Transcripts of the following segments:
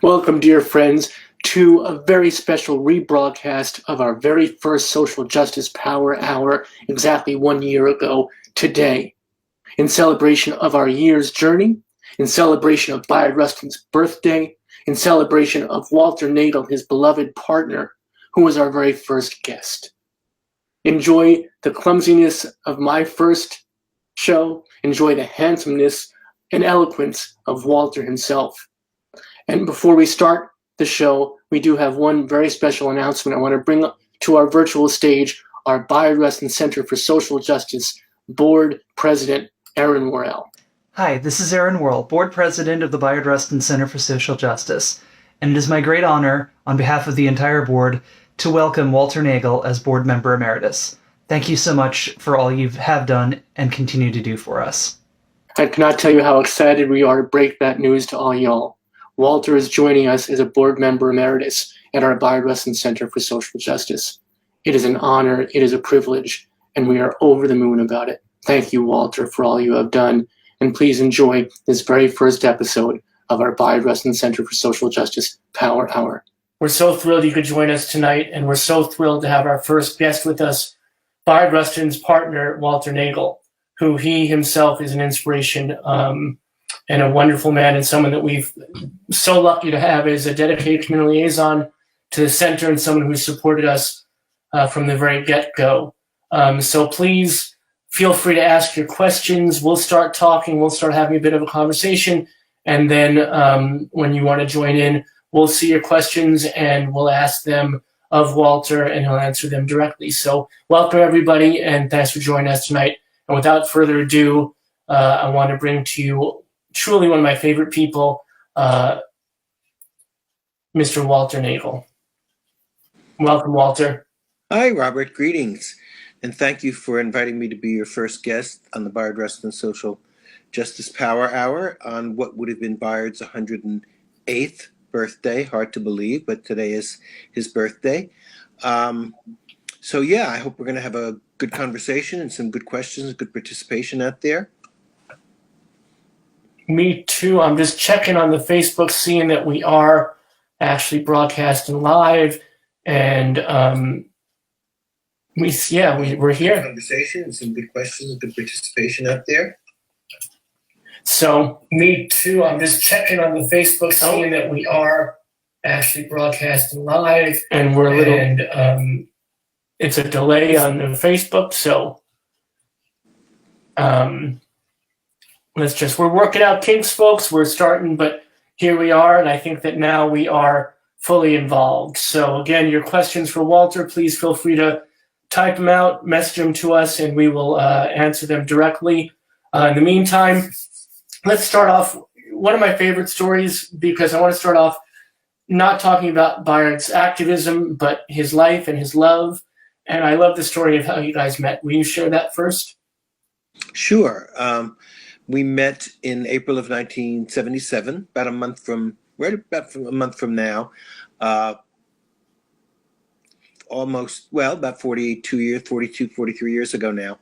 Welcome, dear friends, to a very special rebroadcast of our very first Social Justice Power Hour exactly 1 year ago today. In celebration of our year's journey, in celebration of Bayard Rustin's birthday, in celebration of Walter Naegle, his beloved partner, who was our very first guest. Enjoy the clumsiness of my first show, enjoy the handsomeness and eloquence of Walter himself. And before we start the show, we do have one very special announcement. I want to bring to our virtual stage our Bayard Rustin Center for Social Justice Board President, Aaron Worrell. Hi, this is Aaron Worrell, Board President of the Bayard Rustin Center for Social Justice, and it is my great honor, on behalf of the entire board, to welcome Walter Naegle as Board Member Emeritus. Thank you so much for all you have done and continue to do for us. I cannot tell you how excited we are to break that news to all y'all. Walter is joining us as a Board Member Emeritus at our Bayard Rustin Center for Social Justice. It is an honor, it is a privilege, and we are over the moon about it. Thank you, Walter, for all you have done, and please enjoy this very first episode of our Bayard Rustin Center for Social Justice Power Hour. We're so thrilled you could join us tonight, and we're so thrilled to have our first guest with us, Bayard Rustin's partner, Walter Naegle, who he himself is an inspiration and a wonderful man, and someone that we've so lucky to have as a dedicated community liaison to the center and someone who supported us from the very get-go. So please feel free to ask your questions. We'll start talking. We'll start having a bit of a conversation. And then when you want to join in, we'll see your questions and we'll ask them of Walter and he'll answer them directly. So welcome, everybody, and thanks for joining us tonight. And without further ado, I want to bring to you truly one of my favorite people, Mr. Walter Naegle. Welcome, Walter. Hi, Robert. Greetings. And thank you for inviting me to be your first guest on the Bayard Rustin Social Justice Power Hour on what would have been Bayard's 108th birthday. Hard to believe, but today is his birthday. So yeah, I hope we're going to have a good conversation and some good questions, good participation out there. Me too. I'm just checking on the Facebook, seeing that we are actually broadcasting live, and we're here. Conversation and some good questions, good participation out there. So me too. I'm just checking on the Facebook, seeing that we are actually broadcasting live, and we're a little. And it's a delay on the Facebook, so we're working out kinks, folks. We're starting, but here we are, and I think that now we are fully involved. So again, your questions for Walter, please feel free to type them out, message them to us, and we will answer them directly. In the meantime, let's start off one of my favorite stories, because I want to start off not talking about Bayard's activism, but his life and his love. And I love the story of how you guys met. Will you share that first? Sure. We met in April of 1977, about a month from now. About 43 years ago now,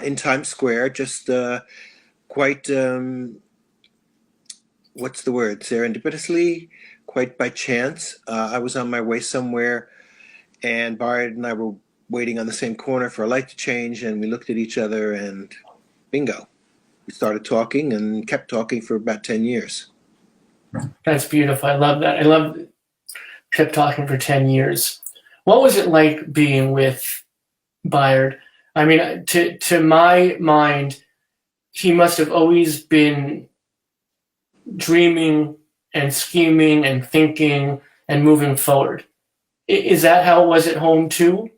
in Times Square, just quite, serendipitously, quite by chance. I was on my way somewhere, and Bayard and I were waiting on the same corner for a light to change, and we looked at each other, and bingo. We started talking and kept talking for about 10 years. That's beautiful. I love that. I love kept talking for 10 years. What was it like being with Bayard? I mean, to my mind, he must have always been dreaming and scheming and thinking and moving forward. Is that how it was at home too?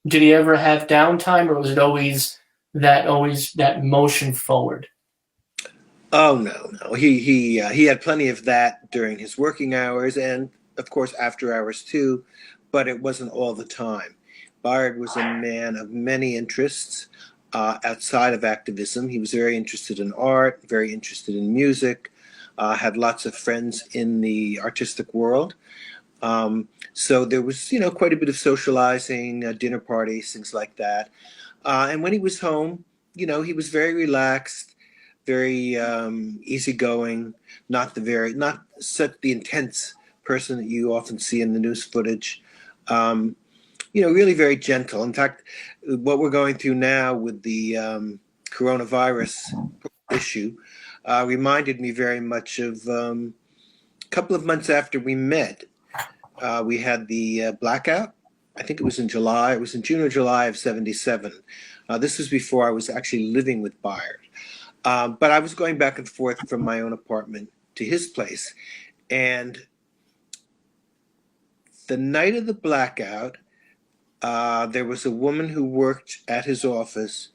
Did he ever have downtime, or was it always that motion forward? Oh no. He had plenty of that during his working hours, and of course after hours too, but it wasn't all the time. Bayard was a man of many interests outside of activism. He was very interested in art, very interested in music, had lots of friends in the artistic world. So there was, quite a bit of socializing, dinner parties, things like that. And when he was home, he was very relaxed, very easygoing, not such the intense person that you often see in the news footage. Really very gentle. In fact, what we're going through now with the coronavirus issue reminded me very much of a couple of months after we met. We had the blackout. I think it was in July. It was in June or July of '77. This was before I was actually living with Bayard. But I was going back and forth from my own apartment to his place. And the night of the blackout, there was a woman who worked at his office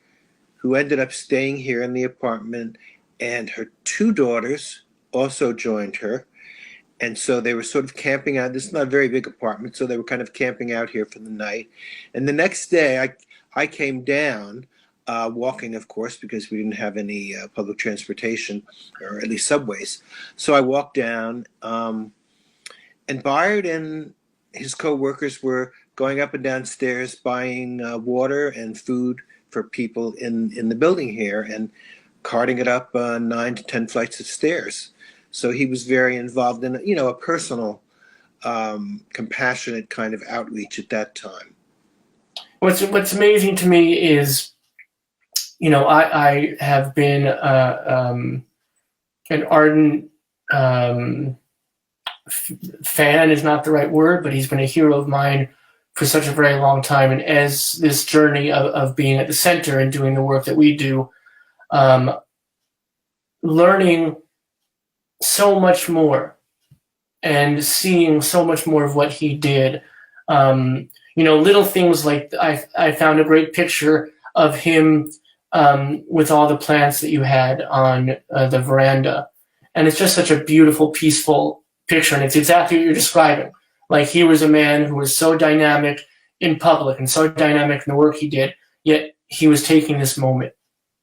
who ended up staying here in the apartment, and her two daughters also joined her. And so they were sort of camping out. This is not a very big apartment, so they were kind of camping out here for the night. And the next day, I came down, walking, of course, because we didn't have any public transportation, or at least subways. So I walked down, and Bayard and his co-workers were going up and down stairs buying water and food for people in the building here, and carting it up 9 to 10 flights of stairs. So he was very involved in, a personal, compassionate kind of outreach at that time. What's amazing to me is, I have been an ardent fan is not the right word, but he's been a hero of mine for such a very long time. And as this journey of being at the center and doing the work that we do, learning so much more and seeing so much more of what he did. Little things like I found a great picture of him with all the plants that you had on the veranda. And it's just such a beautiful, peaceful picture. And it's exactly what you're describing. Like, he was a man who was so dynamic in public and so dynamic in the work he did, yet he was taking this moment.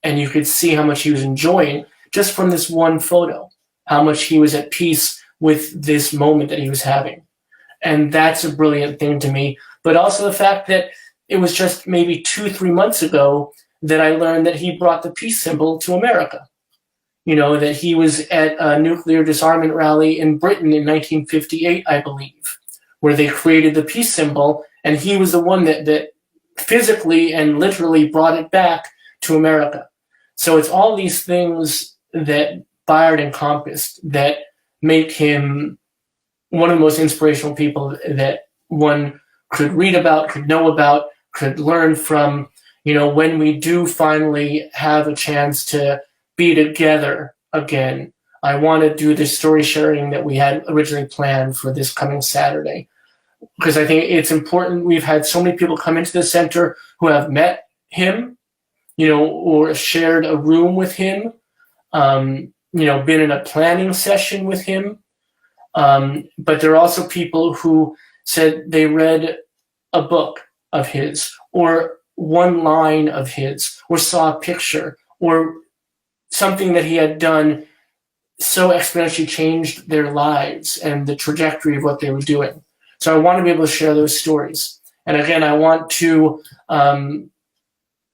And you could see how much he was enjoying just from this one photo, how much he was at peace with this moment that he was having. And that's a brilliant thing to me. But also the fact that it was just maybe 2-3 months ago that I learned that he brought the peace symbol to America. That he was at a nuclear disarmament rally in Britain in 1958, I believe, where they created the peace symbol, and he was the one that physically and literally brought it back to America. So it's all these things that Bayard encompassed that make him one of the most inspirational people that one could read about, could know about, could learn from. When we do finally have a chance to be together again, I want to do this story sharing that we had originally planned for this coming Saturday, because I think it's important. We've had so many people come into the center who have met him, or shared a room with him, been in a planning session with him. But there are also people who said they read a book of his, or one line of his, or saw a picture, or something that he had done so exponentially changed their lives and the trajectory of what they were doing. So I want to be able to share those stories. And again, I want to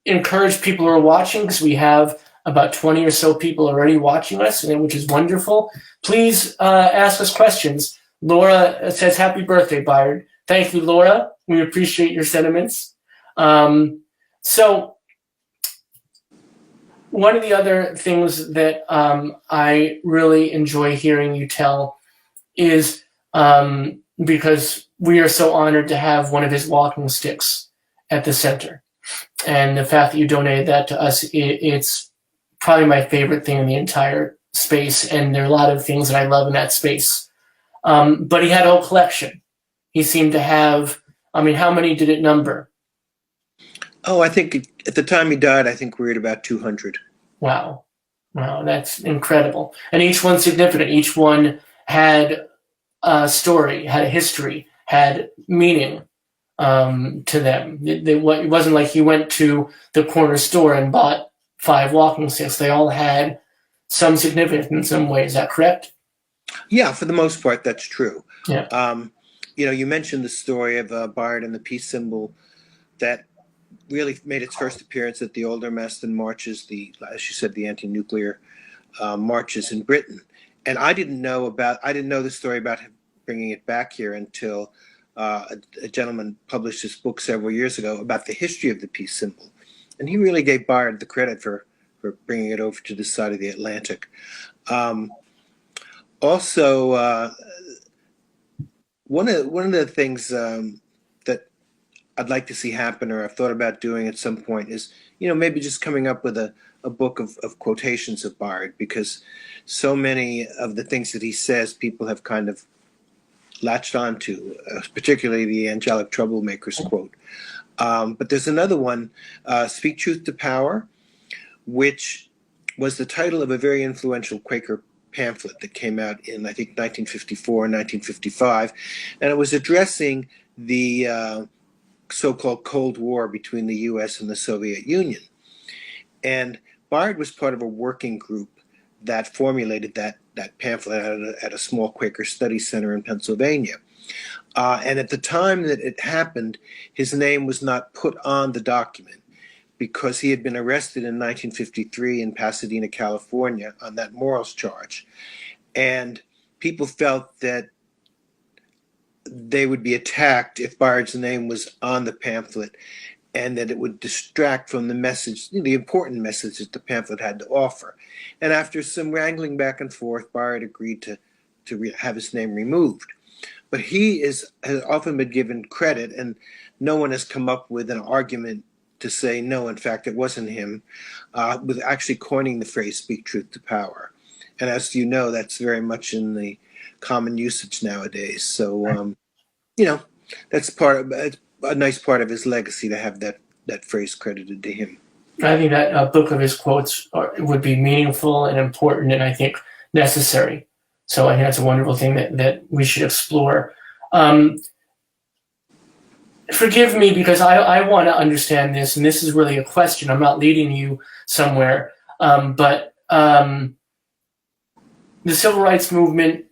encourage people who are watching, because we have about 20 or so people already watching us, which is wonderful. Please ask us questions. Laura says, "Happy birthday, Bayard." Thank you, Laura. We appreciate your sentiments. So one of the other things that I really enjoy hearing you tell is because we are so honored to have one of his walking sticks at the center. And the fact that you donated that to us, it's probably my favorite thing in the entire space. And there are a lot of things that I love in that space. But he had a whole collection. He seemed to have, how many did it number? Oh, I think at the time he died, I think we were at about 200. Wow, that's incredible. And each one significant. Each one had a story, had a history, had meaning to them. It wasn't like he went to the corner store and bought 5 walking sticks. They all had some significance in some way. Is that correct? Yeah, for the most part, that's true. Yeah. You mentioned the story of Bayard and the peace symbol that really made its first appearance at the Aldermaston marches, as you said, the anti-nuclear marches in Britain. and I didn't know the story about him bringing it back here until a gentleman published this book several years ago about the history of the peace symbol, and he really gave Bayard the credit for bringing it over to this side of the Atlantic. Also, one of the things that I'd like to see happen, or I've thought about doing at some point, is maybe just coming up with a book of quotations of Bayard, because so many of the things that he says people have kind of latched onto, particularly the angelic troublemakers quote. But there's another one, Speak Truth to Power, which was the title of a very influential Quaker pamphlet that came out in, I think, 1954 and 1955. And it was addressing the so-called Cold War between the U.S. and the Soviet Union. And Bayard was part of a working group that formulated that pamphlet at a small Quaker study center in Pennsylvania. And at the time that it happened, his name was not put on the document because he had been arrested in 1953 in Pasadena, California on that morals charge. And people felt that they would be attacked if Bayard's name was on the pamphlet, and that it would distract from the message, the important message that the pamphlet had to offer. And after some wrangling back and forth, Bayard agreed to have his name removed. But he has often been given credit, and no one has come up with an argument to say, no, in fact, it wasn't him, with actually coining the phrase, speak truth to power. And as you know, that's very much in the common usage nowadays. So, that's a nice part of his legacy to have that phrase credited to him. I think that book of his quotes would be meaningful and important, and I think necessary. So I think that's a wonderful thing that we should explore. Forgive me, because I want to understand this, and this is really a question. I'm not leading you somewhere, but the civil rights movement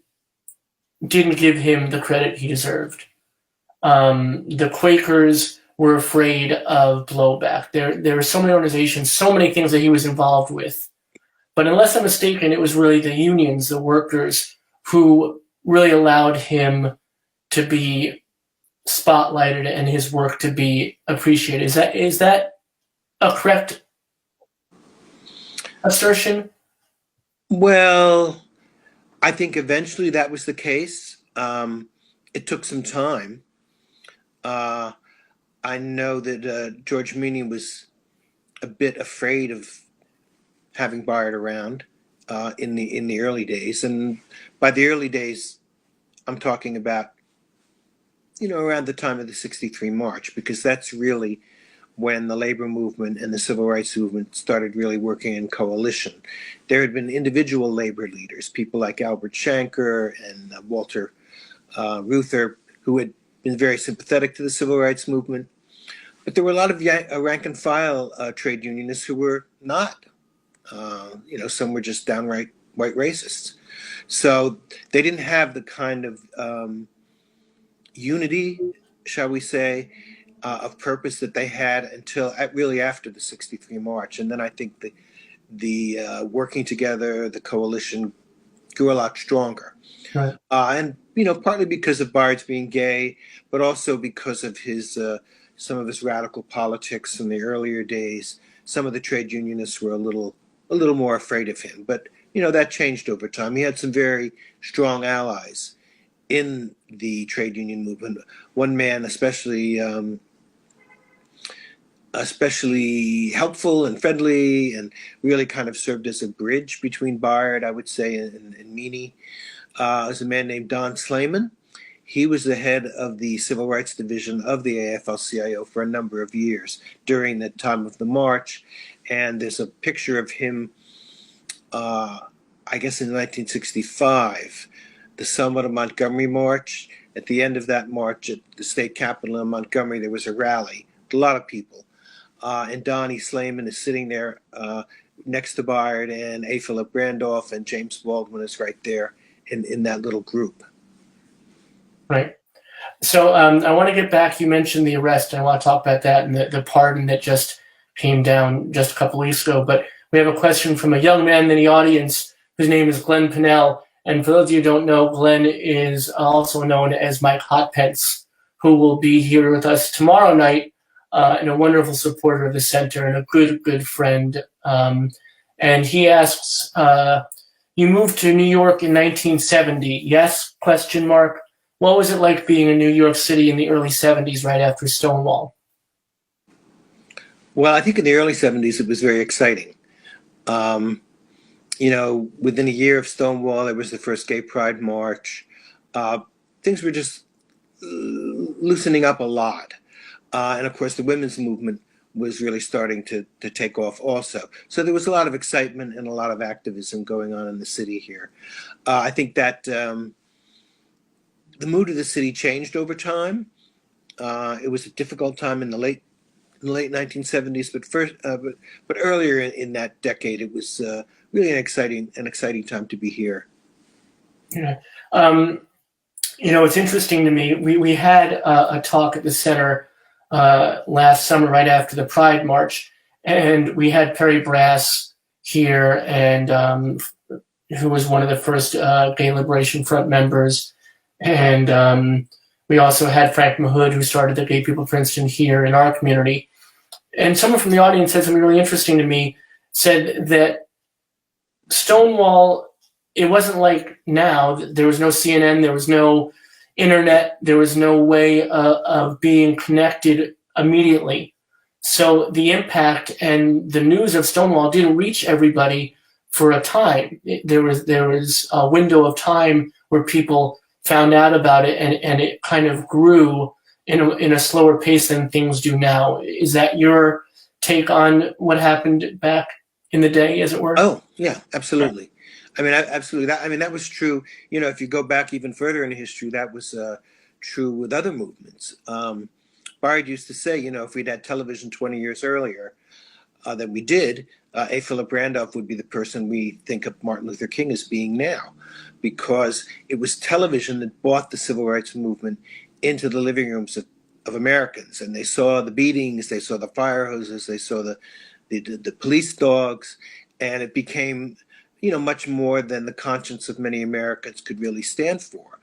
didn't give him the credit he deserved. The Quakers were afraid of blowback. There were so many organizations, so many things that he was involved with. But unless I'm mistaken, it was really the unions, the workers, who really allowed him to be spotlighted and his work to be appreciated. Is that a correct assertion? Well, I think eventually that was the case. It took some time. I know that George Meany was a bit afraid of having Bayard around in the early days, and by the early days, I'm talking about around the time of the '63 March, because that's really when the labor movement and the civil rights movement started really working in coalition. There had been individual labor leaders, people like Albert Shanker and Walter Reuther, who had been very sympathetic to the civil rights movement. But there were a lot of rank and file trade unionists who were not. Some were just downright white racists. So they didn't have the kind of unity, shall we say, of purpose that they had until really after the '63 March. And then I think the working together, the coalition grew a lot stronger. Right. And partly because of Bayard's being gay, but also because of his some of his radical politics in the earlier days. Some of the trade unionists were a little more afraid of him. But that changed over time. He had some very strong allies in the trade union movement. One man especially helpful and friendly, and really kind of served as a bridge between Bayard, I would say, and Meany, is a man named Don Slayman. He was the head of the Civil Rights Division of the AFL-CIO for a number of years during the time of the march. And there's a picture of him, I guess in 1965, the Selma to Montgomery March. At the end of that march at the state capitol in Montgomery, there was a rally, a lot of people. And Donnie Slayman is sitting there next to Bayard, and A. Philip Randolph and James Baldwin is right there in that little group. Right. So I want to get back. You mentioned the arrest, and I want to talk about that and the pardon that just came down just a couple weeks ago. But we have a question from a young man in the audience whose name is Glenn Pinnell, And for those of you who don't know, Glenn is also known as Mike Hotpence, who will be here with us tomorrow night, and a wonderful supporter of the center and a good friend. And he asks, you moved to New York in 1970, yes? Question mark. What was it like being in New York City in the early 70s right after Stonewall? Well, I think in the early 70s, it was very exciting. Within a year of Stonewall, there was the first Gay Pride March. Things were just loosening up a lot. And of course, the women's movement was really starting to take off also. So there was a lot of excitement and a lot of activism going on in the city here. I think that the mood of the city changed over time. It was a difficult time in the late 1970s, but earlier in that decade, it was really an exciting time to be here. Yeah. It's interesting to me. We had a talk at the center last summer, right after the Pride March, and we had Perry Brass here, and who was one of the first Gay Liberation Front members, and we also had Frank Mahood, who started the Gay People Princeton here in our community. And someone from the audience said something really interesting to me, said that Stonewall, it wasn't like now. There was no CNN, there was no internet, there was no way of being connected immediately. So the impact and the news of Stonewall didn't reach everybody for a time. There was a window of time where people found out about it, and it kind of grew in a slower pace than things do now. Is that your take on what happened back in the day, as it were? Oh, yeah, absolutely. Absolutely. That was true. If you go back even further in history, that was true with other movements. Bayard used to say, if we'd had television 20 years earlier than we did, A. Philip Randolph would be the person we think of Martin Luther King as being now, because it was television that brought the civil rights movement into the living rooms of Americans. And they saw the beatings, they saw the fire hoses, they saw the police dogs, and it became much more than the conscience of many Americans could really stand for.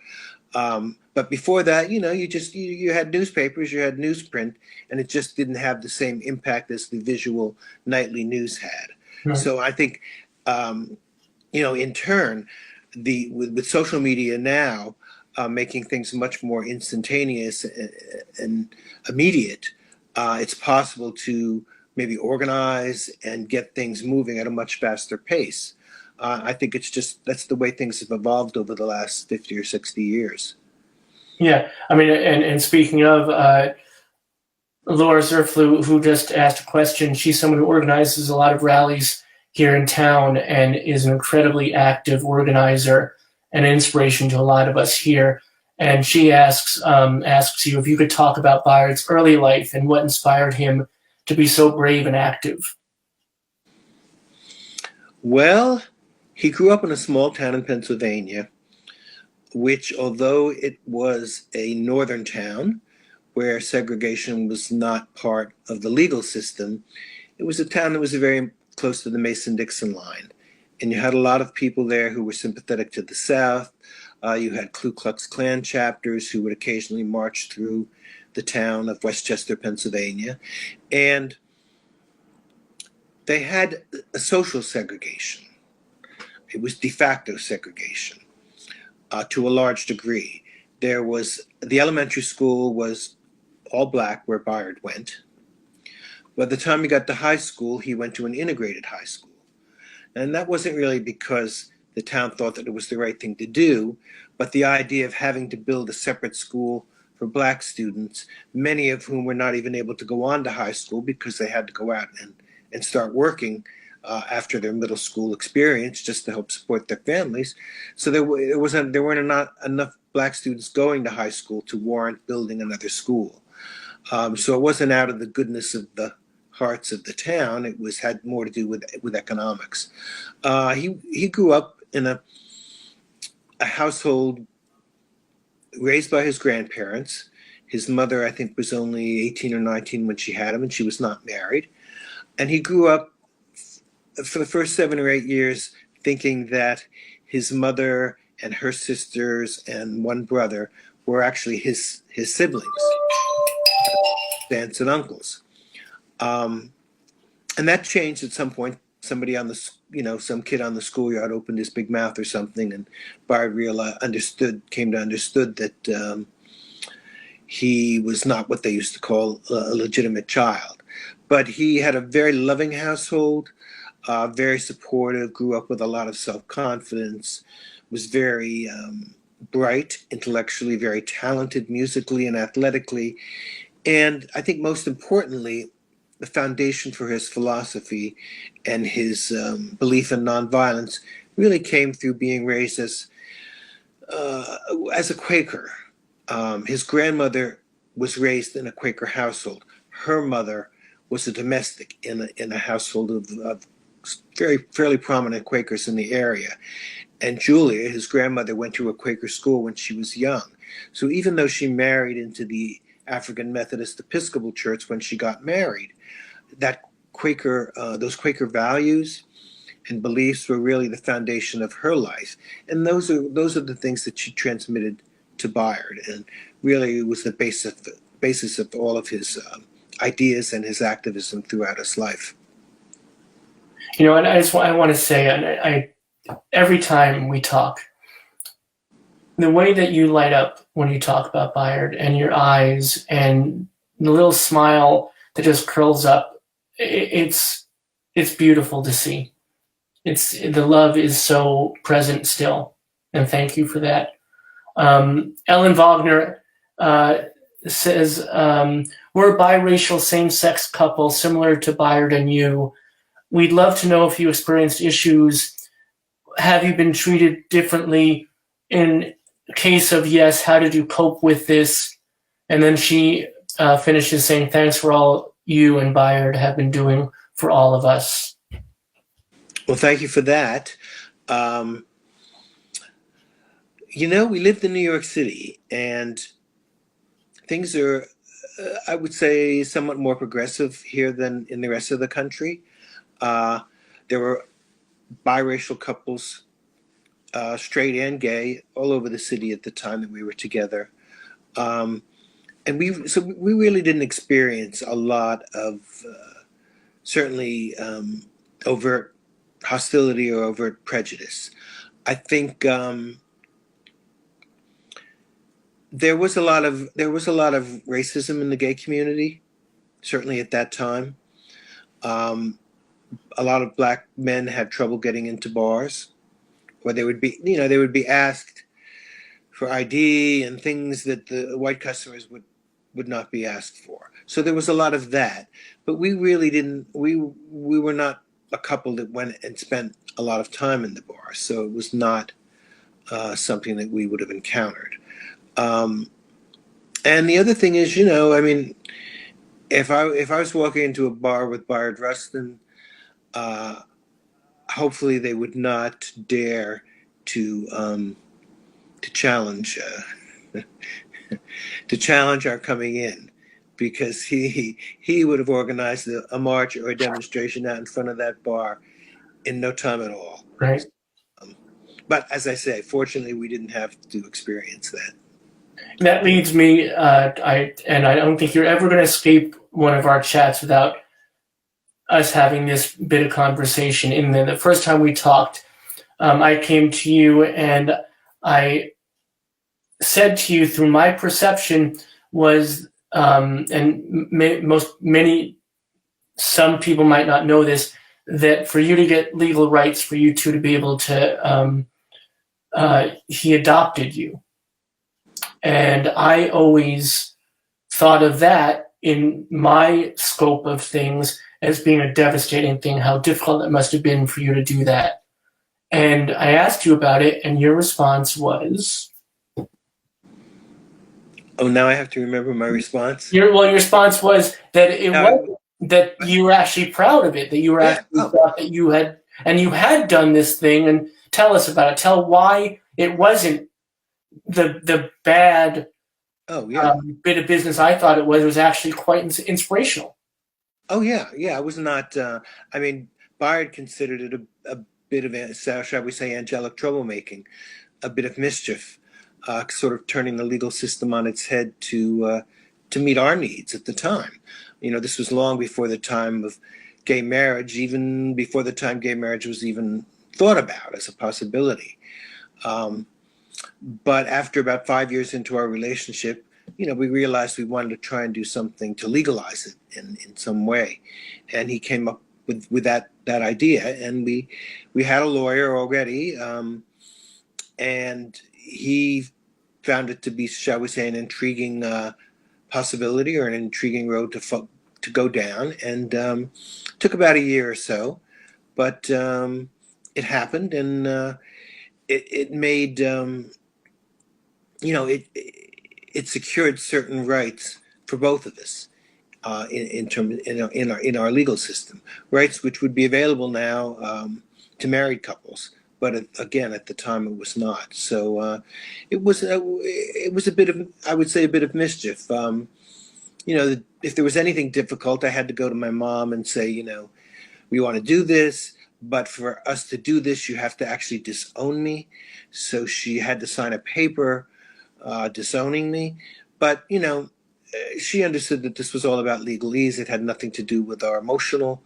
But before that, you had newspapers, you had newsprint, and it just didn't have the same impact as the visual nightly news had. Right. So I think, in turn, with social media now making things much more instantaneous and immediate, it's possible to maybe organize and get things moving at a much faster pace. I think that's the way things have evolved over the last 50 or 60 years. Yeah, and speaking of Laura Zerflu, who just asked a question, she's someone who organizes a lot of rallies here in town and is an incredibly active organizer and an inspiration to a lot of us here. And she asks you if you could talk about Bayard's early life and what inspired him to be so brave and active. Well, he grew up in a small town in Pennsylvania, which, although it was a northern town where segregation was not part of the legal system, it was a town that was very close to the Mason-Dixon line. And you had a lot of people there who were sympathetic to the South. You had Ku Klux Klan chapters who would occasionally march through the town of Westchester, Pennsylvania. And they had a social segregation. It was de facto segregation to a large degree. The elementary school was all black where Bayard went. By the time he got to high school, he went to an integrated high school. And that wasn't really because the town thought that it was the right thing to do, but the idea of having to build a separate school for black students, many of whom were not even able to go on to high school because they had to go out and start working after their middle school experience just to help support their families. So there weren't not enough black students going to high school to warrant building another school. So it wasn't out of the goodness of the hearts of the town. It had more to do with economics. He grew up in a household raised by his grandparents. His mother, I think, was only 18 or 19 when she had him, and she was not married. And he grew up for the first 7 or 8 years thinking that his mother and her sisters and one brother were actually his siblings, aunts and uncles. And that changed at some point. Somebody on the, some kid on the schoolyard opened his big mouth or something, and Bayard came to understood that he was not what they used to call a legitimate child. But he had a very loving household, very supportive, grew up with a lot of self-confidence, was very bright intellectually, very talented musically and athletically. And I think most importantly, the foundation for his philosophy and his belief in nonviolence really came through being raised as a Quaker. His grandmother was raised in a Quaker household. Her mother was a domestic in a household of fairly prominent Quakers in the area. And Julia, his grandmother, went to a Quaker school when she was young. So even though she married into the African Methodist Episcopal Church when she got married, that those Quaker values and beliefs were really the foundation of her life. And those are the things that she transmitted to Bayard, and really was the basis of all of his ideas and his activism throughout his life. And I want to say, every time we talk, the way that you light up when you talk about Bayard, and your eyes and the little smile that just curls up, it's beautiful to see. The love is so present still, and thank you for that. Ellen Wagner says, we're a biracial same-sex couple similar to Bayard and you. We'd love to know if you experienced issues. Have you been treated differently? In case of yes, how did you cope with this? And then she finishes saying, thanks for all you and Bayard have been doing for all of us. Well, thank you for that. We lived in New York City, and things are, I would say, somewhat more progressive here than in the rest of the country. There were biracial couples, straight and gay, all over the city at the time that we were together. And we really didn't experience a lot of certainly overt hostility or overt prejudice. I think there was a lot of racism in the gay community, certainly at that time. A lot of black men had trouble getting into bars, or they would be asked for ID and things that the white customers would not be asked for. So there was a lot of that, but we really didn't. We were not a couple that went and spent a lot of time in the bar, so it was not something that we would have encountered. And the other thing is, if I was walking into a bar with Bayard Rustin, hopefully they would not dare to challenge our coming in, because he would have organized a march or a demonstration out in front of that bar in no time at all. Right. But as I say, fortunately, we didn't have to experience that. That leads me, I don't think you're ever going to escape one of our chats without us having this bit of conversation. In the first time we talked, I came to you and I said to you, through my perception was, some people might not know this, that for you to get legal rights, for you two to be able to, he adopted you. And I always thought of that in my scope of things as being a devastating thing, how difficult it must have been for you to do that. And I asked you about it, and your response was? Oh, now I have to remember my response? Your response was that that you were actually proud of it, that you were thought that you had done this thing, and tell us about it. Tell why it wasn't the bad bit of business I thought it was. It was actually quite inspirational. Oh, yeah. I was not, Bayard considered it a bit of, shall we say, angelic troublemaking. a bit of mischief, sort of turning the legal system on its head to meet our needs at the time. You know, this was long before the time of gay marriage, even before the time gay marriage was even thought about as a possibility. But after about 5 years into our relationship, you know, we realized we wanted to try and do something to legalize it in some way. And he came up with that idea, and we had a lawyer already, and he found it to be, shall we say, an intriguing possibility or an intriguing road to go down, and took about a year or so, but it happened, and it made you know, it secured certain rights for both of us in our legal system, rights which would be available now to married couples, but again, at the time it was not. So it was a bit of, I would say, a bit of mischief. You know, if there was anything difficult, I had to go to my mom and say, you know, we want to do this, but for us to do this, you have to actually disown me. So she had to sign a paper disowning me. But, you know, she understood that this was all about legalese. It had nothing to do with our emotional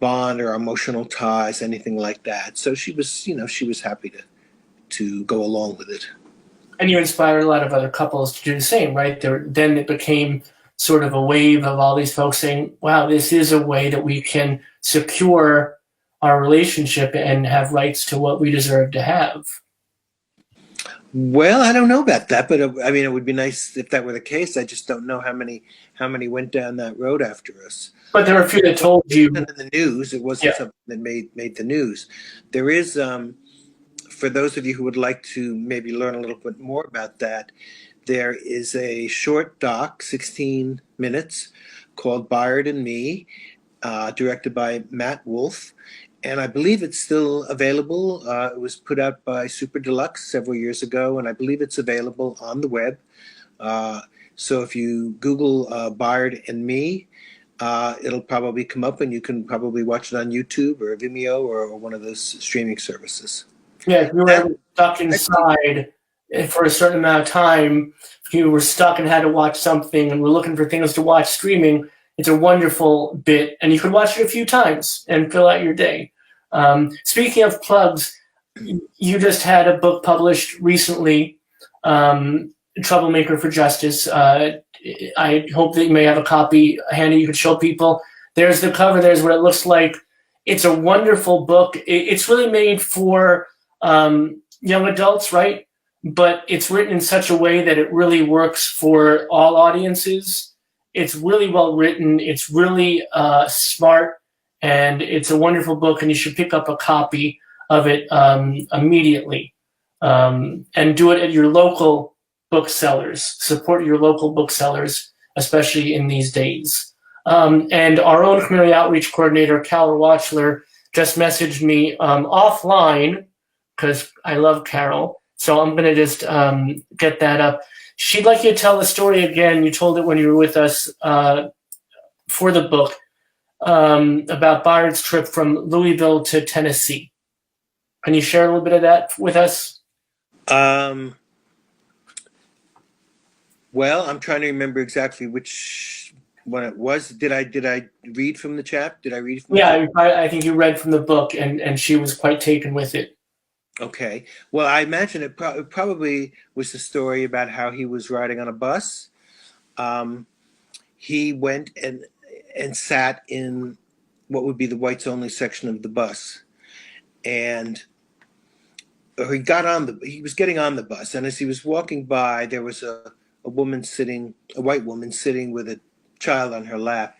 bond or our emotional ties, anything like that. So she was, you know, she was happy to go along with it. And you inspired a lot of other couples to do the same, right? Then it became sort of a wave of all these folks saying, wow, this is a way that we can secure our relationship and have rights to what we deserve to have. Well, I don't know about that, but I mean, it would be nice if that were the case. I just don't know how many went down that road after us. But there are a few that told you. In the news, it wasn't something that made the news. There is, for those of you who would like to maybe learn a little bit more about that, there is a short doc, 16 minutes, called Bayard and Me, directed by Matt Wolf. And I believe it's still available. It was put out by Super Deluxe several years ago, and I believe it's available on the web. So if you Google Bayard and Me, it'll probably come up, and you can probably watch it on YouTube or Vimeo or one of those streaming services. Yeah, if you were stuck inside for a certain amount of time, if you were stuck and had to watch something and were looking for things to watch streaming, it's a wonderful bit, and you could watch it a few times and fill out your day. Speaking of plugs, you just had a book published recently, Troublemaker for Justice. I hope that you may have a copy handy you could show people. There's the cover. There's what it looks like. It's a wonderful book. It's really made for young adults, right? But it's written in such a way that it really works for all audiences. It's really well written. It's really smart. And it's a wonderful book, and you should pick up a copy of it immediately. And do it at your local booksellers. Support your local booksellers, especially in these days. And our own community outreach coordinator, Carol Watchler, just messaged me offline, because I love Carol. So I'm going to just get that up. She'd like you to tell the story again. You told it when you were with us for the book. About Bayard's trip from Louisville to Tennessee. Can you share a little bit of that with us? Well, I'm trying to remember exactly which one it was. Did I read from the chap? Did I read from? Yeah, I think you read from the book, and she was quite taken with it. Okay. Well, I imagine it probably was the story about how he was riding on a bus. He went and sat in what would be the whites only section of the bus, and he was getting on the bus, and as he was walking by, there was a white woman sitting with a child on her lap,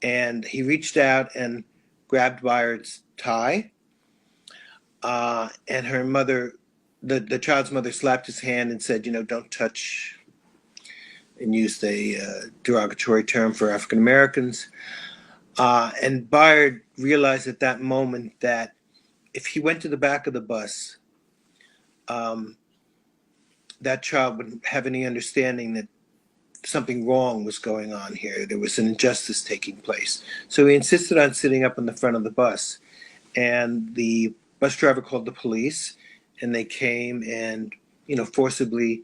and he reached out and grabbed Bayard's tie, and her mother, the child's mother, slapped his hand and said, you know, don't touch, and used a derogatory term for African Americans. And Bayard realized at that moment that if he went to the back of the bus, that child wouldn't have any understanding that something wrong was going on here. There was an injustice taking place. So he insisted on sitting up in the front of the bus. And the bus driver called the police, and they came and, forcibly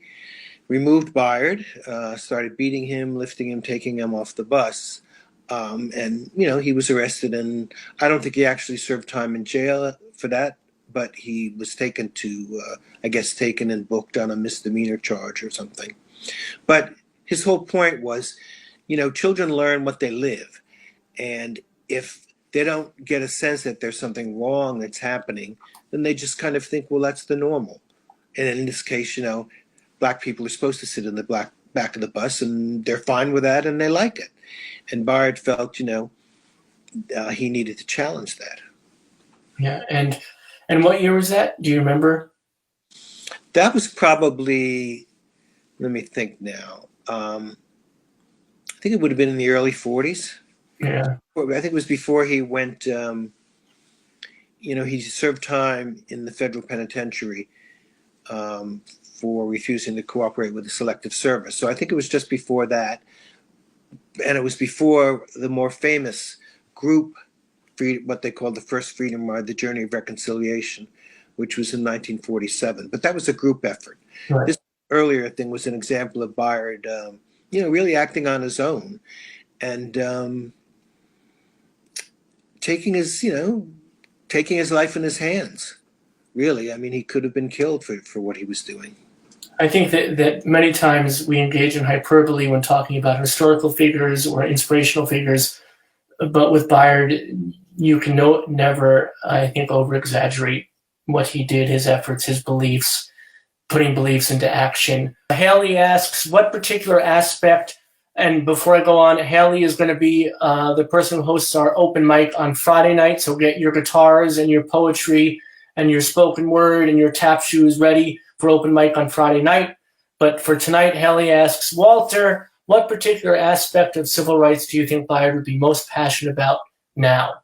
removed Bayard, started beating him, lifting him, taking him off the bus. And, he was arrested, and I don't think he actually served time in jail for that, but he was taken taken and booked on a misdemeanor charge or something. But his whole point was, children learn what they live. And if they don't get a sense that there's something wrong that's happening, then they just kind of think, well, that's the normal. And in this case, black people are supposed to sit in the back of the bus, and they're fine with that, and they like it. And Bayard felt, he needed to challenge that. Yeah, and what year was that? Do you remember? That was probably, let me think now. I think it would have been in the early 40s. Yeah. I think it was before he went, he served time in the federal penitentiary for refusing to cooperate with the Selective Service. So I think it was just before that. And it was before the more famous group, what they called the First Freedom Ride, the Journey of Reconciliation, which was in 1947. But that was a group effort. Right. This earlier thing was an example of Bayard, really acting on his own and taking his life in his hands. Really, I mean, he could have been killed for what he was doing. I think that many times we engage in hyperbole when talking about historical figures or inspirational figures, but with Bayard, you can never, I think, over-exaggerate what he did, his efforts, his beliefs, putting beliefs into action. Haley asks, what particular aspect, and before I go on, Haley is going to be the person who hosts our open mic on Friday night, so get your guitars and your poetry and your spoken word and your tap shoes ready for open mic on Friday night. But for tonight, Haley asks, Walter, what particular aspect of civil rights do you think Bayard would be most passionate about now?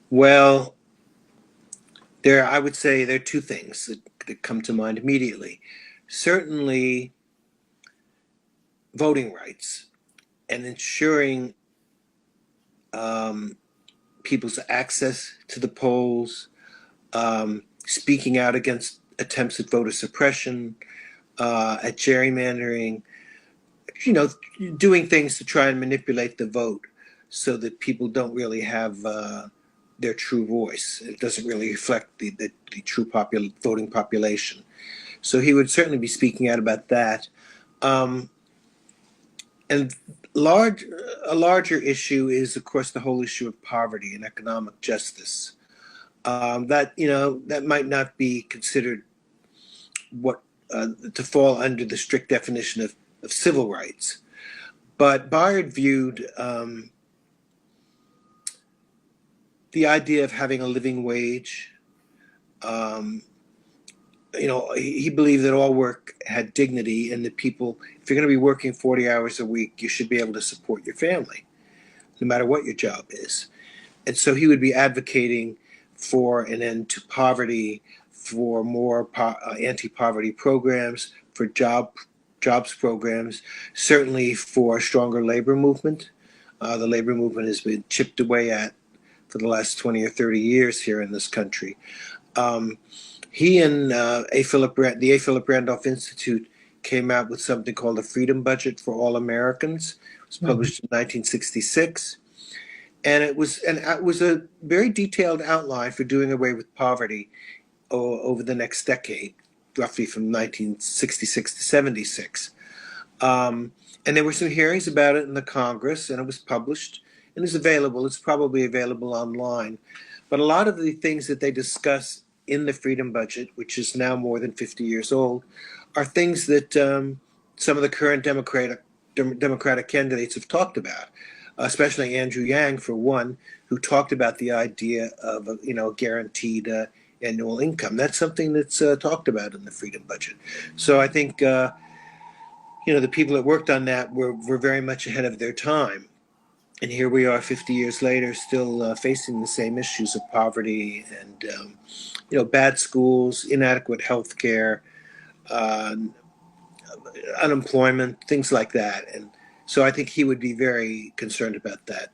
Well, I would say there are two things that come to mind immediately. Certainly, voting rights and ensuring people's access to the polls, speaking out against attempts at voter suppression, at gerrymandering, doing things to try and manipulate the vote so that people don't really have their true voice. It doesn't really reflect the true voting population. So he would certainly be speaking out about that. And a larger issue is, of course, the whole issue of poverty and economic justice. That might not be considered to fall under the strict definition of civil rights, but Bayard viewed the idea of having a living wage. He believed that all work had dignity, and that people, if you're going to be working 40 hours a week, you should be able to support your family, no matter what your job is. And so he would be advocating for an end to poverty, for more anti-poverty programs, for jobs programs, certainly for a stronger labor movement. The labor movement has been chipped away at for the last 20 or 30 years here in this country. He and the A. Philip Randolph Institute came out with something called the Freedom Budget for All Americans. It was published in 1966. And it was a very detailed outline for doing away with poverty over the next decade, roughly from 1966 to 76. And there were some hearings about it in the Congress, and it was published and is available. It's probably available online. But a lot of the things that they discuss in the Freedom Budget, which is now more than 50 years old, are things that some of the current Democratic candidates have talked about, especially Andrew Yang, for one, who talked about the idea of a guaranteed annual income. That's something that's talked about in the Freedom Budget. So I think the people that worked on that were very much ahead of their time. And here we are 50 years later, still facing the same issues of poverty and bad schools, inadequate health care, unemployment, things like that. And so I think he would be very concerned about that.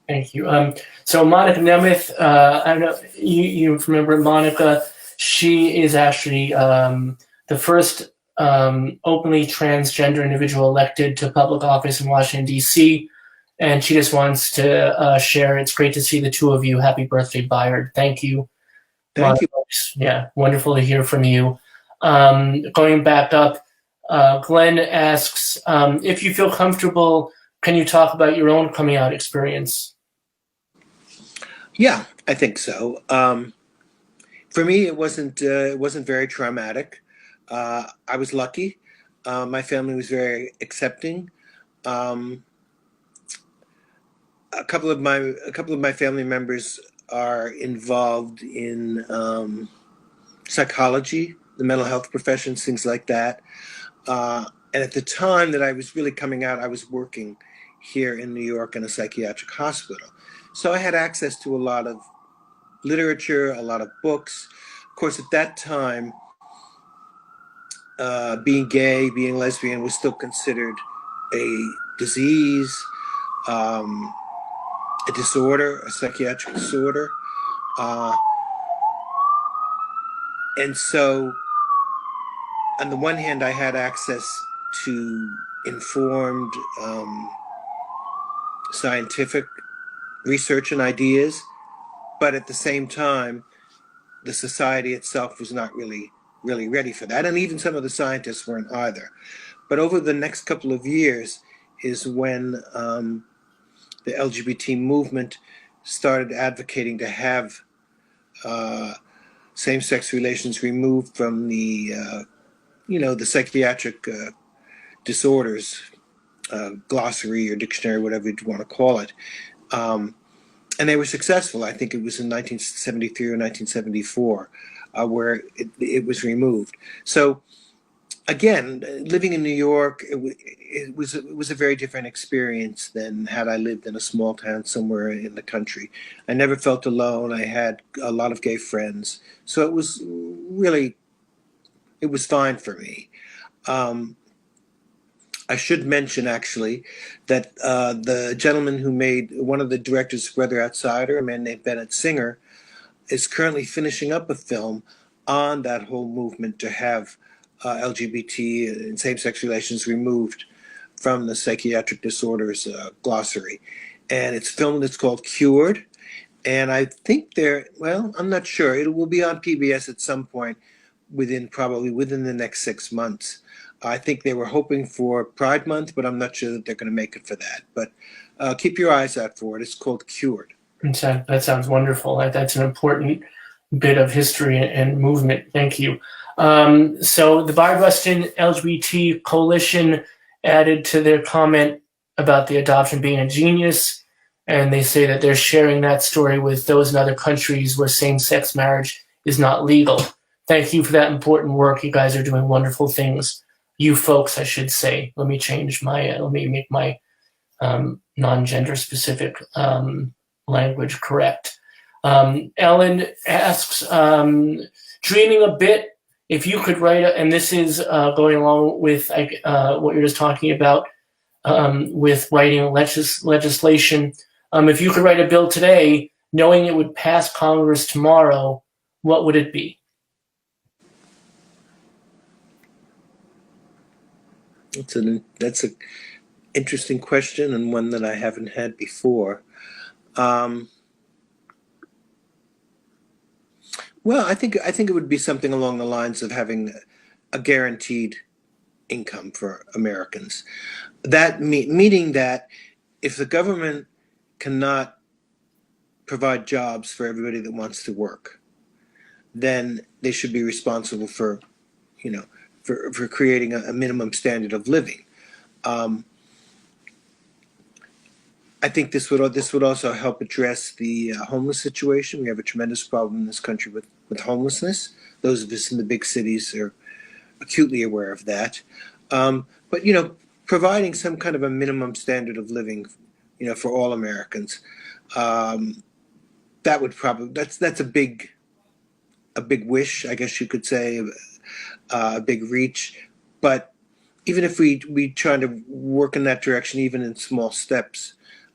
Thank you. So Monica Nemeth, I don't know, you remember Monica. She is actually the first openly transgender individual elected to public office in Washington, D.C., and she just wants to share. It's great to see the two of you. Happy birthday, Bayard. Thank you, Thank Monica. you. Yeah, wonderful to hear from you. Going back up, Glenn asks if you feel comfortable, can you talk about your own coming out experience? Yeah, I think so. For me, it wasn't very traumatic. I was lucky. My family was very accepting. Um, a couple of my family members are involved in psychology, the mental health professions, things like that. And at the time that I was really coming out, I was working here in New York in a psychiatric hospital. So I had access to a lot of literature, a lot of books. Of course, at that time, being gay, being lesbian was still considered a disease, um, a disorder, a psychiatric disorder. Uh, and so, on the one hand, I had access to informed scientific research and ideas, but at the same time, the society itself was not really ready for that. And even some of the scientists weren't either. But over the next couple of years is when the LGBT movement started advocating to have same-sex relations removed from the psychiatric disorders glossary or dictionary, whatever you want to call it. And they were successful. I think it was in 1973 or 1974 where it was removed. So again, living in New York, it was a very different experience than had I lived in a small town somewhere in the country. I never felt alone. I had a lot of gay friends, so it was fine for me. Um, I should mention actually that the gentleman who made one of the directors of Brother Outsider, a man named Bennett Singer, is currently finishing up a film on that whole movement to have LGBT and same-sex relations removed from the psychiatric disorders glossary. And it's filmed, it's called Cured. And I think I'm not sure. It will be on PBS at some point probably within the next 6 months. I think they were hoping for Pride Month, but I'm not sure that they're going to make it for that. But keep your eyes out for it. It's called Cured. That sounds wonderful. That's an important bit of history and movement. Thank you. So the Bayard Rustin LGBT Coalition added to their comment about the adoption being a genius, and they say that they're sharing that story with those in other countries where same-sex marriage is not legal. Thank you for that important work. You guys are doing wonderful things. You folks, I should say. Let me make my non-gender specific language correct. Ellen asks, dreaming a bit, if you could write, and this is going along with what you're just talking about with writing legislation. If you could write a bill today, knowing it would pass Congress tomorrow, what would it be? That's an interesting question and one that I haven't had before. Well, I think it would be something along the lines of having a guaranteed income for Americans. Meaning that if the government cannot provide jobs for everybody that wants to work, then they should be responsible for, for creating a minimum standard of living. I think this would also help address the homeless situation. We have a tremendous problem in this country with homelessness. Those of us in the big cities are acutely aware of that. But providing some kind of a minimum standard of living, for all Americans, that would that's a big wish, I guess you could say, a big reach. But even if we try to work in that direction, even in small steps,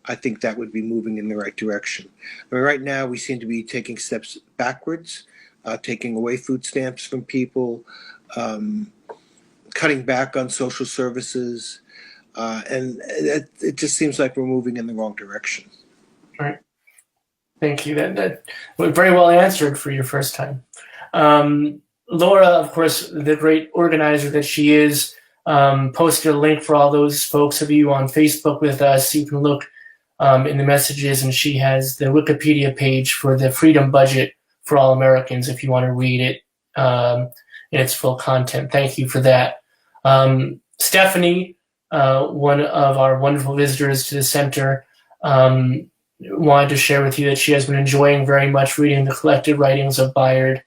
I think that would be moving in the right direction. I mean, right now we seem to be taking steps backwards, taking away food stamps from people, cutting back on social services, and it just seems like we're moving in the wrong direction. Right. Thank you. That was very well answered for your first time. Laura, of course, the great organizer that she is, posted a link for all those folks of you on Facebook with us. You can look in the messages, and she has the Wikipedia page for the Freedom Budget for All Americans if you want to read it in its full content. Thank you for that. Stephanie, one of our wonderful visitors to the center, wanted to share with you that she has been enjoying very much reading the collected writings of Bayard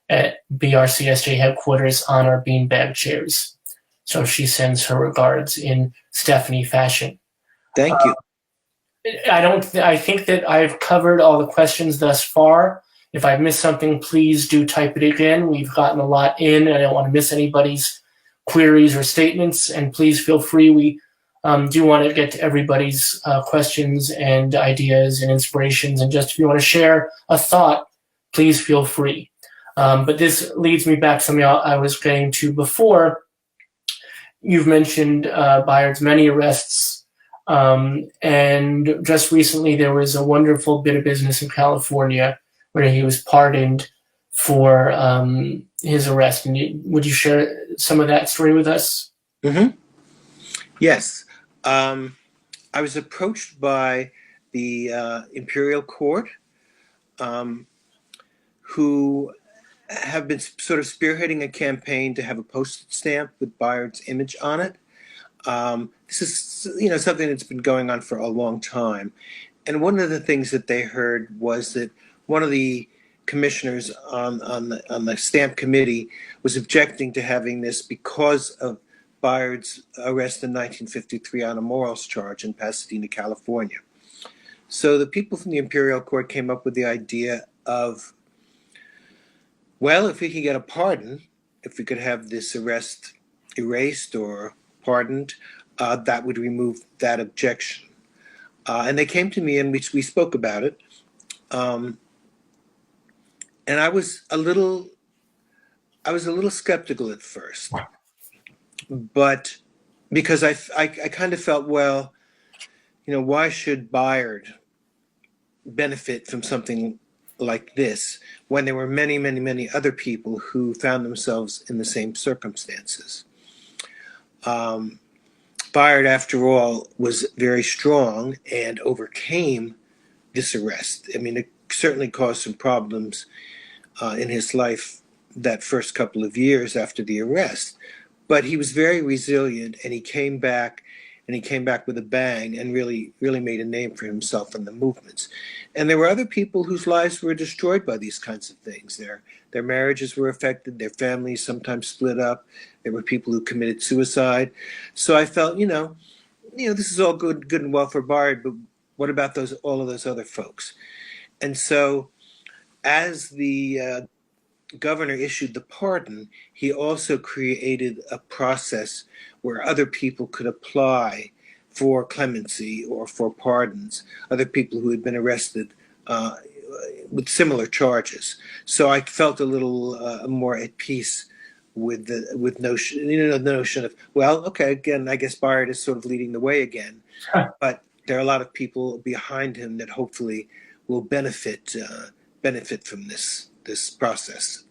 at BRCSJ headquarters on our beanbag chairs. So she sends her regards in Stephanie fashion. Thank you. I think that I've covered all the questions thus far. If I've missed something, please do type it again. We've gotten a lot in, and I don't want to miss anybody's queries or statements. And please feel free. We do want to get to everybody's questions and ideas and inspirations. And just if you want to share a thought, please feel free. But this leads me back to something I was getting to before. You've mentioned Bayard's many arrests. And just recently there was a wonderful bit of business in California where he was pardoned for his arrest. And would you share some of that story with us? Mm-hmm. Yes. I was approached by the Imperial Court, who have been sort of spearheading a campaign to have a postage stamp with Bayard's image on it. This is, something that's been going on for a long time. And one of the things that they heard was that one of the commissioners on the stamp committee was objecting to having this because of Bayard's arrest in 1953 on a morals charge in Pasadena, California. So the people from the Imperial Court came up with the idea of, well, if we could get a pardon, if we could have this arrest erased or pardoned, that would remove that objection. And they came to me and we spoke about it. And I was a little skeptical at first, but because I kind of felt, well, why should Bayard benefit from something like this when there were many, many, many other people who found themselves in the same circumstances? Bayard, after all, was very strong and overcame this arrest. I mean, it certainly caused some problems in his life that first couple of years after the arrest. But he was very resilient, and he came back with a bang and really, really made a name for himself in the movements. And there were other people whose lives were destroyed by these kinds of things. Their marriages were affected, their families sometimes split up. There were people who committed suicide. So I felt, this is all good and well for Bayard, but what about all of those other folks? And so as the governor issued the pardon, he also created a process where other people could apply for clemency or for pardons, other people who had been arrested with similar charges. So I felt a little more at peace with the notion of, well, okay, again, I guess Bayard is sort of leading the way again, but there are a lot of people behind him that hopefully will benefit from this process.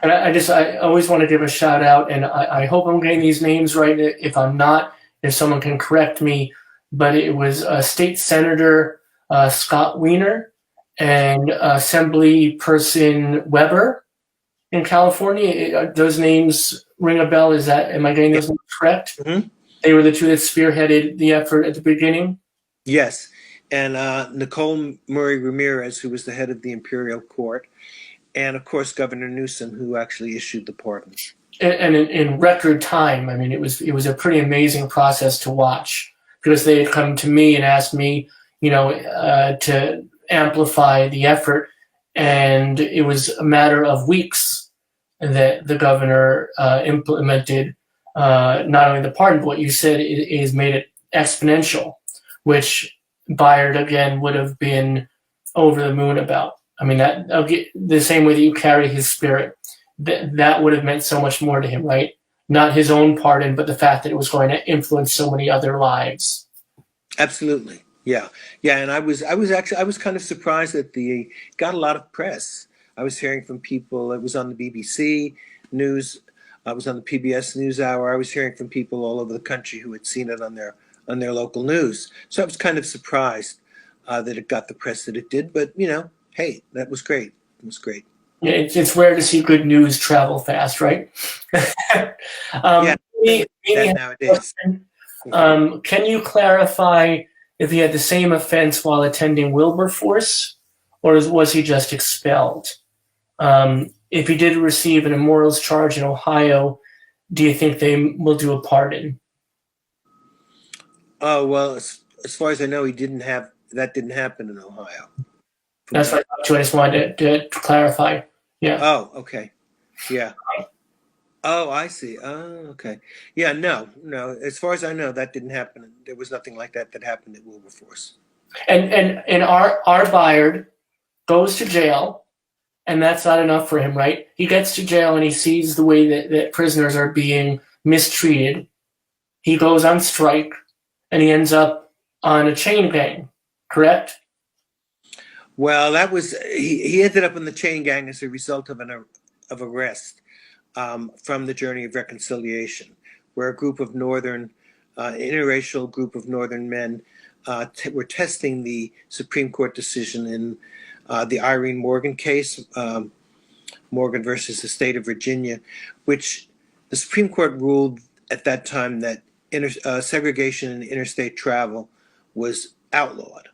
And I always want to give a shout out, and I hope I'm getting these names right. If I'm not, if someone can correct me, but it was State Senator Scott Wiener and Assembly Person Weber in California. Those names ring a bell. Am I getting those names correct? Mm-hmm. They were the two that spearheaded the effort at the beginning? Yes. And Nicole Murray Ramirez, who was the head of the Imperial Court, and of course Governor Newsom, who actually issued the pardon. And in record time. I mean, it was a pretty amazing process to watch, because they had come to me and asked me, to amplify the effort, and it was a matter of weeks that the governor implemented not only the pardon, but what you said is made it exponential, which Bayard again would have been over the moon about. I mean, that the same way that you carry his spirit, that would have meant so much more to him, right? Not his own pardon, but the fact that it was going to influence so many other lives. Absolutely. Yeah. Yeah. And I was kind of surprised that the got a lot of press. I was hearing from people, it was on the BBC news, I was on the PBS NewsHour. I was hearing from people all over the country who had seen it on their local news. So I was kind of surprised that it got the press that it did. But, hey, that was great. It was great. Yeah, it's rare to see good news travel fast, right? Yeah. That nowadays. Can you clarify if he had the same offense while attending Wilberforce, or was he just expelled? If he did receive an immorals charge in Ohio, do you think they will do a pardon? Oh, well, as far as I know, that didn't happen in Ohio. That's what I thought too. I just wanted to clarify. Yeah. Oh, okay. Yeah. Oh, I see. Oh, okay. Yeah, no. As far as I know, that didn't happen. There was nothing like that happened at Wilberforce. And our Bayard goes to jail, and that's not enough for him, right? He gets to jail and he sees the way that prisoners are being mistreated. He goes on strike, and he ends up on a chain gang, correct? Well, he ended up in the chain gang as a result of arrest from the Journey of Reconciliation, where a group of interracial group of northern men were testing the Supreme Court decision in the Irene Morgan case, Morgan versus the state of Virginia, which the Supreme Court ruled at that time that segregation in interstate travel was outlawed.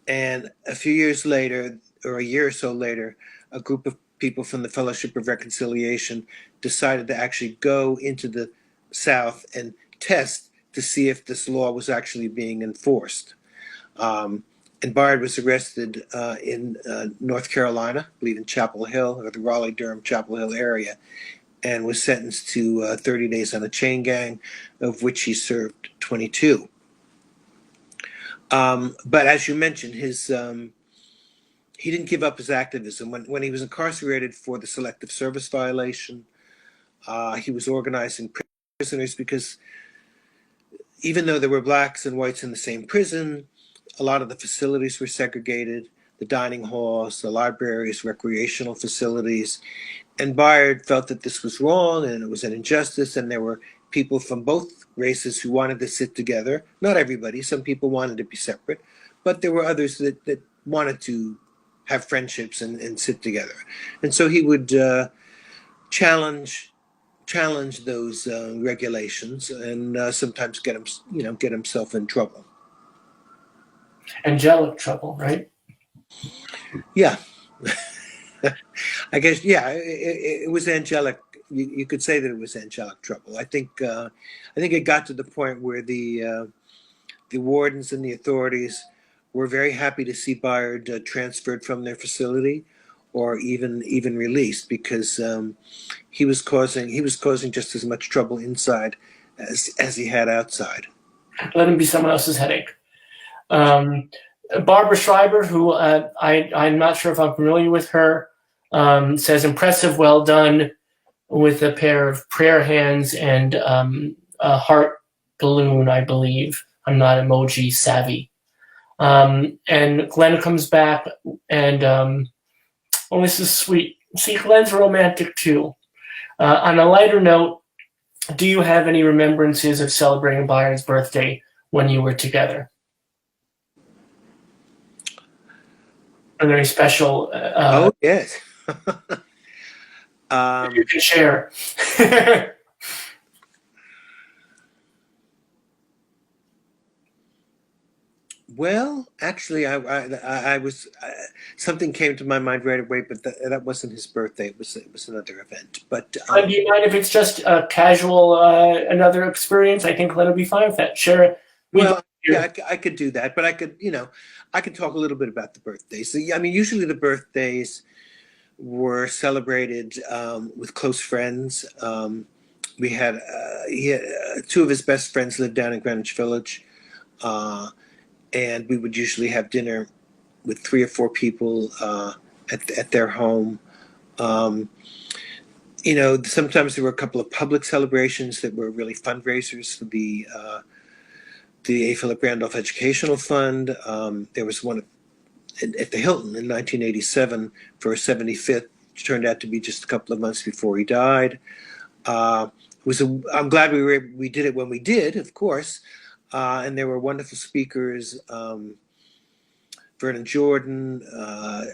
And a few years later, or a year or so later, a group of people from the Fellowship of Reconciliation decided to actually go into the South and test to see if this law was actually being enforced. And Bayard was arrested in North Carolina, I believe in Chapel Hill, or the Raleigh-Durham Chapel Hill area, and was sentenced to 30 days on a chain gang, of which he served 22. But as you mentioned, he didn't give up his activism. When he was incarcerated for the selective service violation, he was organizing prisoners because even though there were blacks and whites in the same prison, a lot of the facilities were segregated, the dining halls, the libraries, recreational facilities. And Bayard felt that this was wrong and it was an injustice, and there were people from both races who wanted to sit together. Not everybody, some people wanted to be separate, but there were others that wanted to have friendships and sit together. And so he would challenge those regulations and sometimes get himself in trouble. Angelic trouble, right? Yeah. I guess, yeah, it was angelic. You could say that it was angelic trouble. I think it got to the point where the wardens and the authorities were very happy to see Bayard transferred from their facility, or even released, because he was causing just as much trouble inside as he had outside. Let him be someone else's headache. Barbara Schreiber, who I'm not sure if I'm familiar with her, says, impressive, well done, with a pair of prayer hands and a heart balloon, I believe. I'm not emoji savvy. And Glenn comes back and, oh, this is sweet. See, Glenn's romantic too. On a lighter note, do you have any remembrances of celebrating Bayard's birthday when you were together? Are there any special? Oh, yes. You can share. Well, actually, I was something came to my mind right away, but that wasn't his birthday. It was another event. But do you mind if it's just a casual another experience? I think Glenn will be fine with that. Share it. Well, yeah, I could do that, but I could talk a little bit about the birthdays. So, I mean, usually the birthdays were celebrated with close friends. He had two of his best friends lived down in Greenwich Village, and we would usually have dinner with 3 or 4 people at their home. Sometimes there were a couple of public celebrations that were really fundraisers for the A. Philip Randolph Educational Fund. There was one at the Hilton in 1987 for his 75th, which turned out to be just a couple of months before he died. I'm glad we did it when we did, of course, and there were wonderful speakers. Vernon Jordan,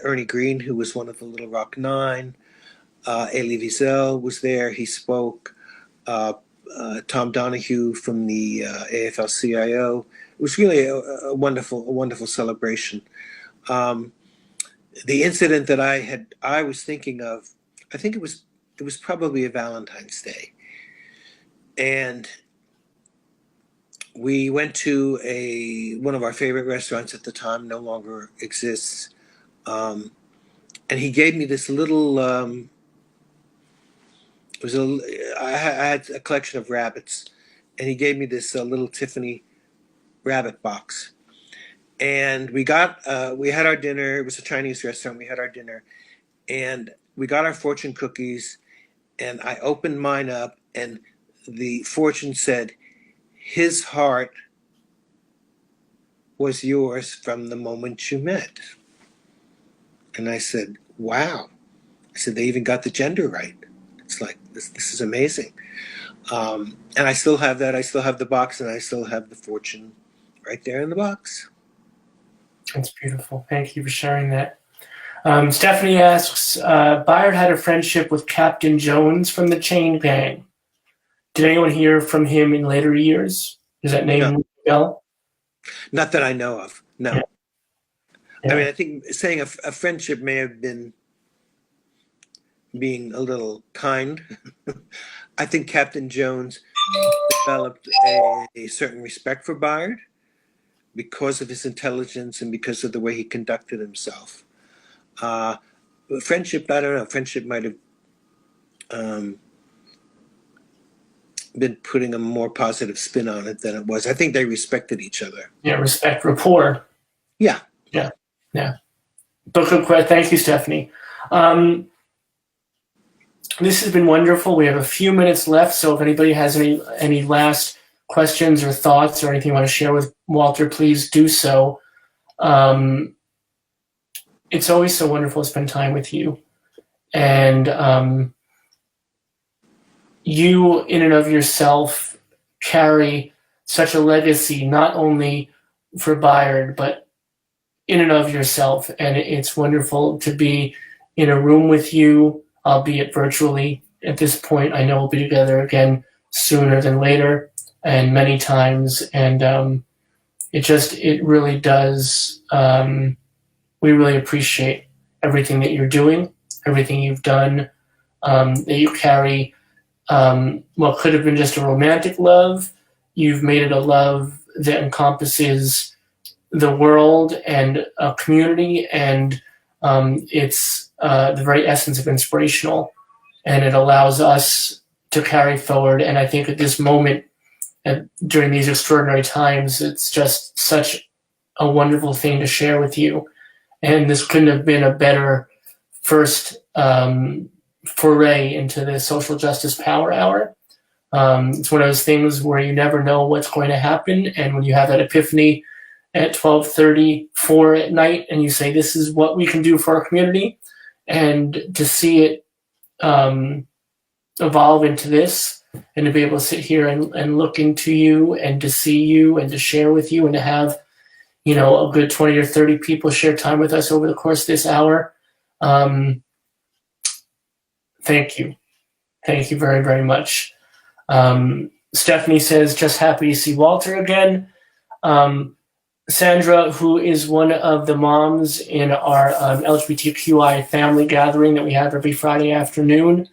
Ernie Green, who was one of the Little Rock Nine, Elie Wiesel was there. He spoke. Tom Donahue from the AFL-CIO. It was really a wonderful celebration. The incident that I was thinking of, I think it was probably a Valentine's Day, and we went to one of our favorite restaurants at the time, no longer exists, and he gave me this little. I had a collection of rabbits, and he gave me this little Tiffany rabbit box. And we had our dinner. It was a Chinese restaurant. We had our dinner, and we got our fortune cookies. And I opened mine up, and the fortune said, "His heart was yours from the moment you met." And I said, "Wow!" I said, "They even got the gender right." It's like, this is amazing. And I still have that. I still have the box, and I still have the fortune right there in the box. That's beautiful. Thank you for sharing that. Stephanie asks, Bayard had a friendship with Captain Jones from the Chain Gang. Did anyone hear from him in later years? Does that name ring a bell? Not that I know of, no. Yeah. Yeah. I mean, I think saying a friendship may have been being a little kind. I think Captain Jones developed a certain respect for Bayard because of his intelligence and because of the way he conducted himself. Friendship, I don't know. Friendship might have been putting a more positive spin on it than it was. I think they respected each other. Yeah, respect, rapport. Yeah. Book of questions. Thank you, Stephanie. This has been wonderful. We have a few minutes left, so if anybody has any last questions or thoughts or anything you want to share with Walter, please do so. It's always so wonderful to spend time with you. And you, in and of yourself, carry such a legacy, not only for Bayard, but in and of yourself. And it's wonderful to be in a room with you, albeit virtually. At this point, I know we'll be together again sooner than later and many times. And it really does. We really appreciate everything that you're doing, everything you've done, that you carry. What could have been just a romantic love, you've made it a love that encompasses the world and a community, and it's the very essence of inspirational, and it allows us to carry forward. And I think at this moment, during these extraordinary times, it's just such a wonderful thing to share with you. And this couldn't have been a better first foray into the Social Justice Power Hour. It's one of those things where you never know what's going to happen. And when you have that epiphany at 12:34 at night and you say, this is what we can do for our community, and to see it evolve into this, and to be able to sit here and look into you and to see you and to share with you and to have, a good 20 or 30 people share time with us over the course of this hour. Thank you. Thank you very, very much. Stephanie says, just happy to see Walter again. Sandra, who is one of the moms in our LGBTQI family gathering that we have every Friday afternoon,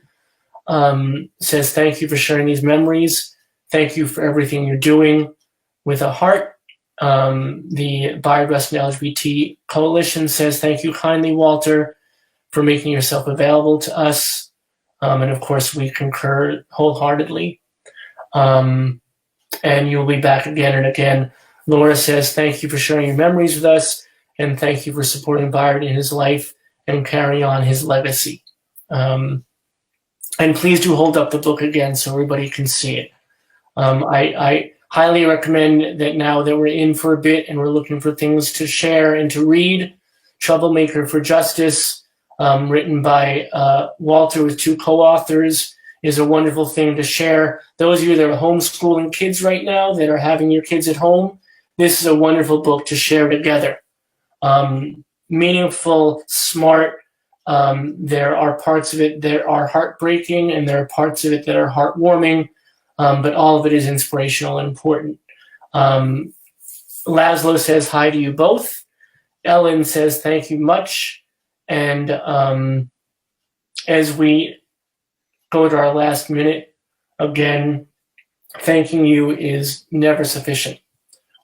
says, thank you for sharing these memories. Thank you for everything you're doing with a heart. The Bayard Rustin LGBT Coalition says, thank you kindly, Walter, for making yourself available to us. And of course, we concur wholeheartedly. And you'll be back again and again. Laura says, thank you for sharing your memories with us, and thank you for supporting Bayard in his life and carrying on his legacy. And please do hold up the book again so everybody can see it. I highly recommend that now that we're in for a bit and we're looking for things to share and to read, Troublemaker for Justice, written by Walter with 2 co-authors, is a wonderful thing to share. Those of you that are homeschooling kids right now, that are having your kids at home, this is a wonderful book to share together. Meaningful, smart. There are parts of it that are heartbreaking, and there are parts of it that are heartwarming, but all of it is inspirational and important. Laszlo says hi to you both. Ellen says thank you much. And as we go to our last minute, again, thanking you is never sufficient.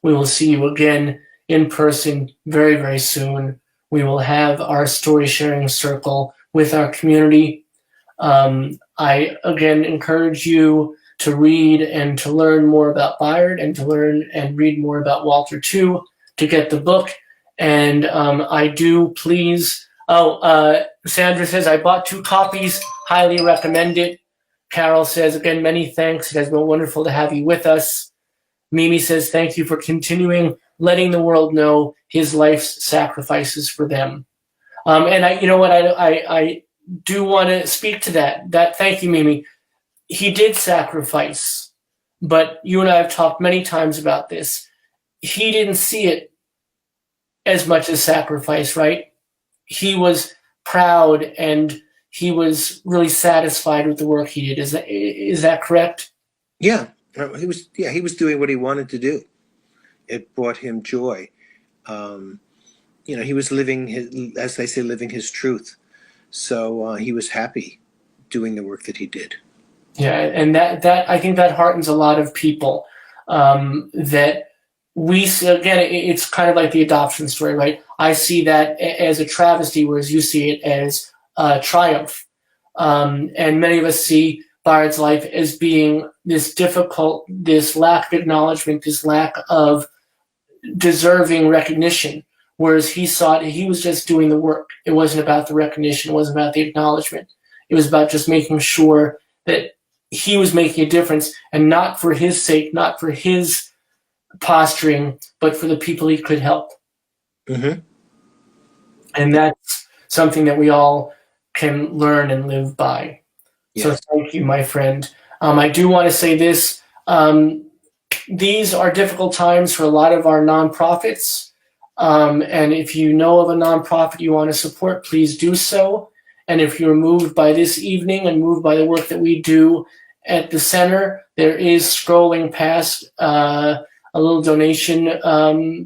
We will see you again in person very, very soon. We will have our story sharing circle with our community. I, again, encourage you to read and to learn more about Bayard and to learn and read more about Walter too, to get the book. And I do please, Sandra says, I bought 2 copies, highly recommend it. Carol says, again, many thanks. It has been wonderful to have you with us. Mimi says, thank you for continuing letting the world know his life's sacrifices for them. And I do want to speak to that. Thank you, Mimi. He did sacrifice, but you and I have talked many times about this. He didn't see it as much as sacrifice, right? He was proud and he was really satisfied with the work he did. Is that correct? Yeah, he was doing what he wanted to do. It brought him joy. He was living his, as they say, living his truth. So he was happy doing the work that he did. Yeah, and that I think that heartens a lot of people. That we see, again, it's kind of like the adoption story, right? I see that as a travesty, whereas you see it as a triumph. And many of us see Bayard's life as being this difficult, this lack of acknowledgement, this lack of deserving recognition, whereas he saw it, he was just doing the work. It wasn't about the recognition, it wasn't about the acknowledgement. It was about just making sure that he was making a difference, and not for his sake, not for his posturing, but for the people he could help. Mm-hmm. And that's something that we all can learn and live by. Yes. So thank you, my friend. I do want to say this. These are difficult times for a lot of our nonprofits. And if you know of a nonprofit you want to support, please do so. And if you're moved by this evening and moved by the work that we do at the center, there is, scrolling past, a little donation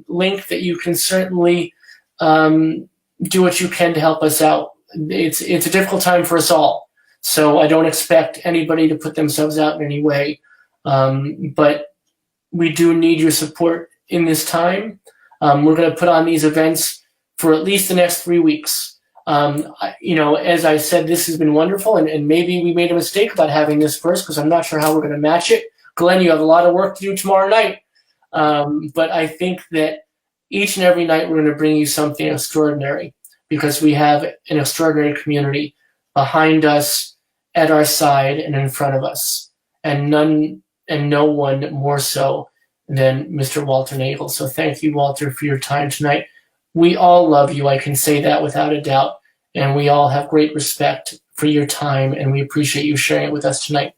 link that you can certainly do what you can to help us out. It's a difficult time for us all, so I don't expect anybody to put themselves out in any way. But we do need your support in this time. We're going to put on these events for at least the next 3 weeks. As I said, this has been wonderful, and maybe we made a mistake about having this first, because I'm not sure how we're going to match it. Glenn, you have a lot of work to do tomorrow night. But I think that each and every night we're going to bring you something extraordinary, because we have an extraordinary community behind us, at our side, and in front of us. And no one more so than Mr. Walter Naegle. So thank you, Walter, for your time tonight. We all love you, I can say that without a doubt, and we all have great respect for your time, and we appreciate you sharing it with us tonight.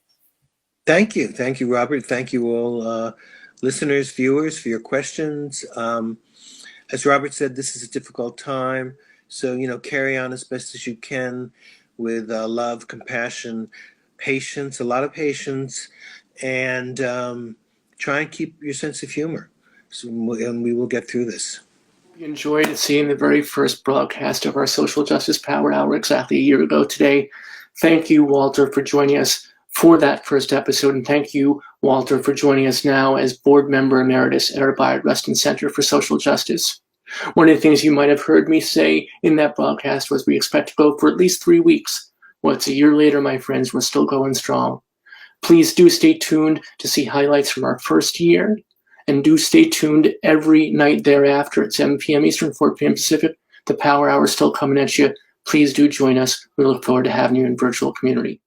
Thank you, Robert. Thank you all, listeners, viewers, for your questions. As Robert said, this is a difficult time, so carry on as best as you can with love, compassion, patience, a lot of patience, and try and keep your sense of humor, and we will get through this. We enjoyed seeing the very first broadcast of our Social Justice Power Hour exactly a year ago today. Thank you, Walter, for joining us for that first episode, and thank you, Walter, for joining us now as board member emeritus at our Bayard Rustin Center for Social Justice. One of the things you might have heard me say in that broadcast was we expect to go for at least 3 weeks. Well, it's a year later, my friends, we're still going strong. Please do stay tuned to see highlights from our first year. And do stay tuned every night thereafter at 7 p.m. Eastern, 4 p.m. Pacific. The Power Hour is still coming at you. Please do join us. We look forward to having you in virtual community.